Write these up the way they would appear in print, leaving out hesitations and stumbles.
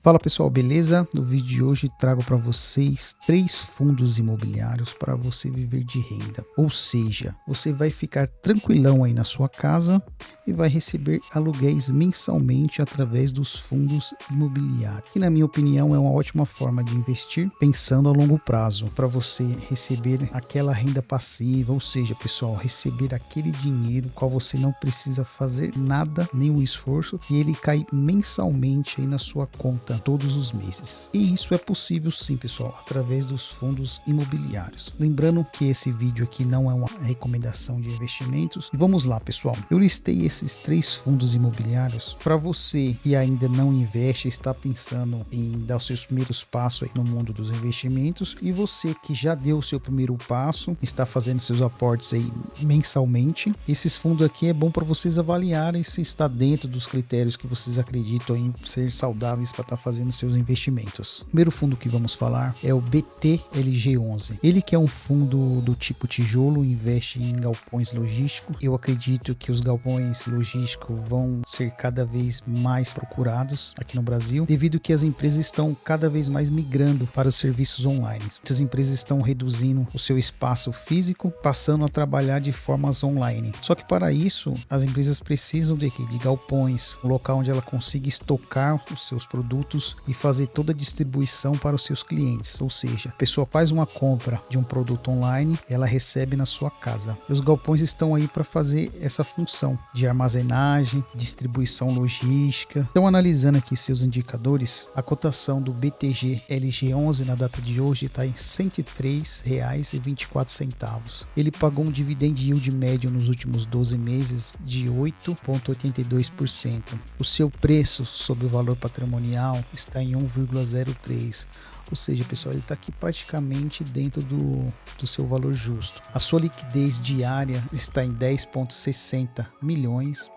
Fala pessoal, beleza? No vídeo de hoje trago para vocês 3 fundos imobiliários para você viver de renda. Ou seja, você vai ficar tranquilão aí na sua casa e vai receber aluguéis mensalmente através dos fundos imobiliários. Que na minha opinião é uma ótima forma de investir pensando a longo prazo, para você receber aquela renda passiva, ou seja, pessoal, receber aquele dinheiro qual você não precisa fazer nada, nenhum esforço, e ele cai mensalmente aí na sua conta todos os meses. E isso é possível sim, pessoal, através dos fundos imobiliários. Lembrando que esse vídeo aqui não é uma recomendação de investimentos. E vamos lá, pessoal. Eu listei esses 3 fundos imobiliários para você que ainda não investe, está pensando em dar os seus primeiros passos aí no mundo dos investimentos, e você que já deu o seu primeiro passo, está fazendo seus aportes aí mensalmente. Esses fundos aqui é bom para vocês avaliarem se está dentro dos critérios que vocês acreditam em ser saudáveis para estar fazendo seus investimentos. O primeiro fundo que vamos falar é o BTLG11. Ele que é um fundo do tipo tijolo, investe em galpões logísticos. Eu acredito que os galpões logísticos vão ser cada vez mais procurados aqui no Brasil, devido que as empresas estão cada vez mais migrando para os serviços online. Essas empresas estão reduzindo o seu espaço físico, passando a trabalhar de formas online. Só que para isso, as empresas precisam de galpões, um local onde ela consiga estocar os seus produtos e fazer toda a distribuição para os seus clientes. Ou seja, a pessoa faz uma compra de um produto online, ela recebe na sua casa. E os galpões estão aí para fazer essa função de armazenagem, distribuição logística. Então, analisando aqui seus indicadores, a cotação do BTG LG11 na data de hoje está em R$ 103,24. Ele pagou um dividend yield médio nos últimos 12 meses de 8,82%. O seu preço sobre o valor patrimonial está em 1,03. Ou seja, pessoal, ele está aqui praticamente dentro do seu valor justo. A sua liquidez diária está em 10,60 milhões.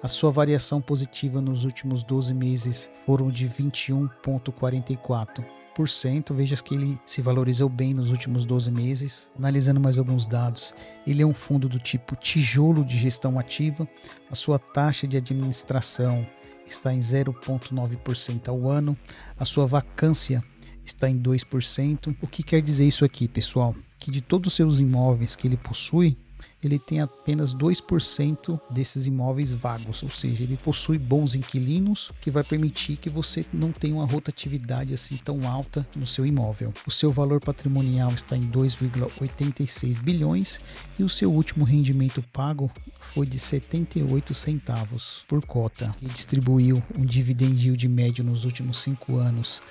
A sua variação positiva nos últimos 12 meses foram de 21,44%. Veja que ele se valorizou bem nos últimos 12 meses. Analisando mais alguns dados, ele é um fundo do tipo tijolo de gestão ativa. A sua taxa de administração está em 0,9% ao ano. A sua vacância está em 2%. O que quer dizer isso aqui, pessoal? Que de todos os seus imóveis que ele possui, ele tem apenas 2% desses imóveis vagos, ou seja, ele possui bons inquilinos, que vai permitir que você não tenha uma rotatividade assim tão alta no seu imóvel. O seu valor patrimonial está em 2,86 bilhões e o seu último rendimento pago foi de 78 centavos por cota, e distribuiu um dividend yield médio nos últimos 5 anos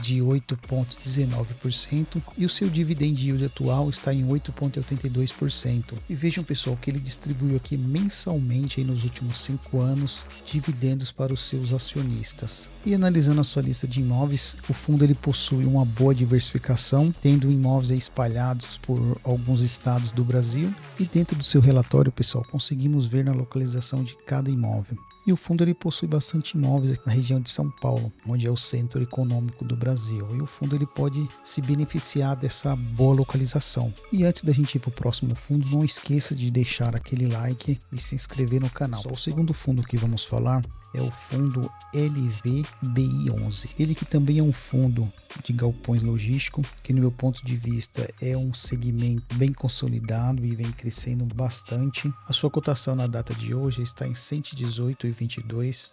de 8,19%, e o seu dividend yield atual está em 8,82%. E vejam, pessoal, que ele distribuiu aqui mensalmente aí nos últimos 5 anos dividendos para os seus acionistas. E analisando a sua lista de imóveis, o fundo ele possui uma boa diversificação, tendo imóveis aí espalhados por alguns estados do Brasil, e dentro do seu relatório, pessoal, conseguimos ver na localização de cada imóvel. E o fundo ele possui bastante imóveis aqui na região de São Paulo, onde é o centro econômico do Brasil. E o fundo ele pode se beneficiar dessa boa localização. E antes da gente ir para o próximo fundo, não esqueça de deixar aquele like e se inscrever no canal. O segundo fundo que vamos falar é o fundo LVBI11. Ele que também é um fundo de galpões logísticos, que no meu ponto de vista é um segmento bem consolidado e vem crescendo bastante. A sua cotação na data de hoje está em 118,22.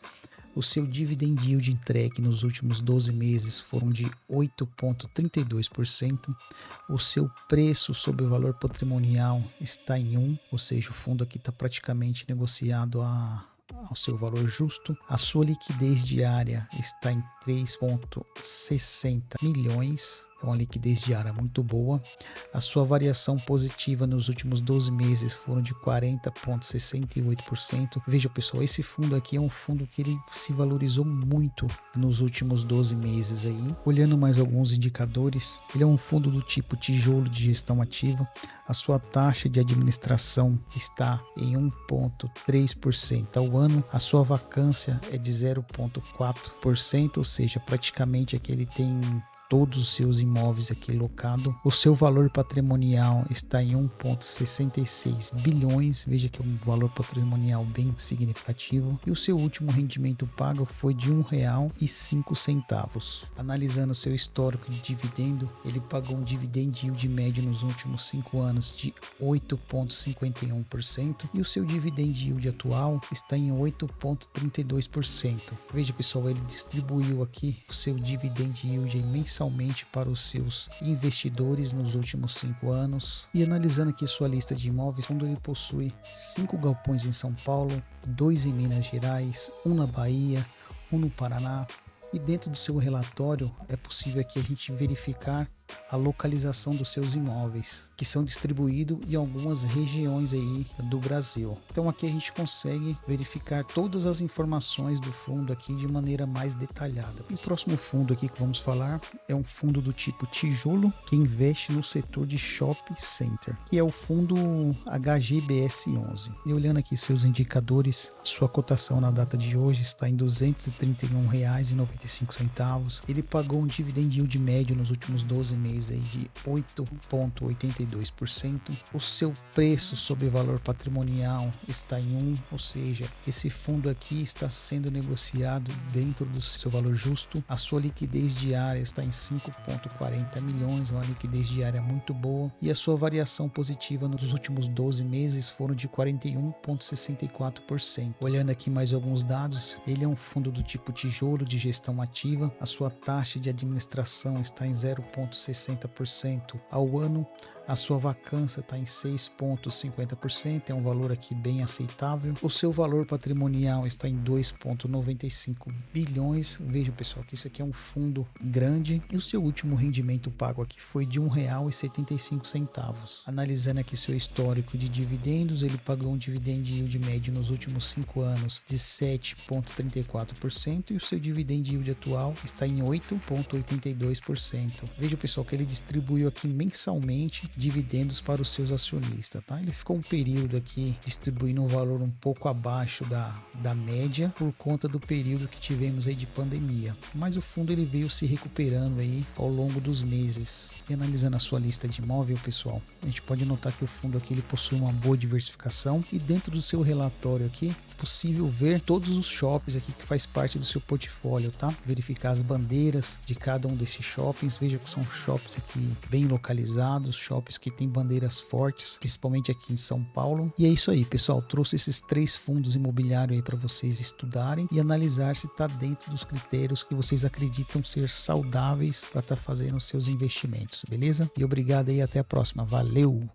O seu dividend yield entregue nos últimos 12 meses foram de 8,32%. O seu preço sobre o valor patrimonial está em 1, ou seja, o fundo aqui está praticamente negociado ao seu valor justo. A sua liquidez diária está em 3,60 milhões. É uma liquidez diária muito boa. A sua variação positiva nos últimos 12 meses foram de 40,68%. Veja, pessoal, esse fundo aqui é um fundo que ele se valorizou muito nos últimos 12 meses aí. Olhando mais alguns indicadores, ele é um fundo do tipo tijolo de gestão ativa. A sua taxa de administração está em 1,3% ao ano. A sua vacância é de 0,4%, ou seja, praticamente aqui ele tem todos os seus imóveis aqui locados. O seu valor patrimonial está em 1,66 bilhões, veja que é um valor patrimonial bem significativo. E o seu último rendimento pago foi de R$ 1,05. Analisando seu histórico de dividendo, ele pagou um dividend yield médio nos últimos 5 anos de 8,51% e o seu dividend yield atual está em 8,32%. Veja, pessoal, ele distribuiu aqui o seu dividend yield mensalmente para os seus investidores nos últimos 5 anos. E analisando aqui sua lista de imóveis, quando ele possui 5 galpões em São Paulo, 2 em Minas Gerais, 1 na Bahia, 1 no Paraná. E dentro do seu relatório é possível aqui a gente verificar a localização dos seus imóveis, que são distribuídos em algumas regiões aí do Brasil. Então aqui a gente consegue verificar todas as informações do fundo aqui de maneira mais detalhada. O próximo fundo aqui que vamos falar é um fundo do tipo tijolo que investe no setor de shopping center, que é o fundo HGBS11. E olhando aqui seus indicadores, sua cotação na data de hoje está em R$ 231,95. Ele pagou um dividend yield médio nos últimos 12 meses aí de 8,82%. O seu preço sobre valor patrimonial está em 1, ou seja, esse fundo aqui está sendo negociado dentro do seu valor justo. A sua liquidez diária está em 5,40 milhões, uma liquidez diária muito boa. E a sua variação positiva nos últimos 12 meses foram de 41,64%. Olhando aqui mais alguns dados, ele é um fundo do tipo tijolo de gestão ativa. A sua taxa de administração está em 0,60% ao ano. A sua vacância está em 6,50%, é um valor aqui bem aceitável. O seu valor patrimonial está em 2,95 bilhões. Veja, pessoal, que isso aqui é um fundo grande. E o seu último rendimento pago aqui foi de R$ 1,75. Analisando aqui seu histórico de dividendos, ele pagou um dividend yield médio nos últimos 5 anos de 7,34% e o seu dividend yield atual está em 8,82%. Veja, pessoal, que ele distribuiu aqui mensalmente dividendos para os seus acionistas, tá? Ele ficou um período aqui distribuindo um valor um pouco abaixo da média por conta do período que tivemos aí de pandemia, mas o fundo ele veio se recuperando aí ao longo dos meses. E analisando a sua lista de imóvel, pessoal, a gente pode notar que o fundo aqui ele possui uma boa diversificação e dentro do seu relatório aqui é possível ver todos os shoppings aqui que faz parte do seu portfólio, tá? Verificar as bandeiras de cada um desses shoppings. Veja que são shoppings aqui bem localizados, shoppings que tem bandeiras fortes, principalmente aqui em São Paulo. E é isso aí, pessoal, trouxe esses 3 fundos imobiliários aí para vocês estudarem e analisar se está dentro dos critérios que vocês acreditam ser saudáveis para estar fazendo os seus investimentos, beleza? E obrigado aí, até a próxima, valeu!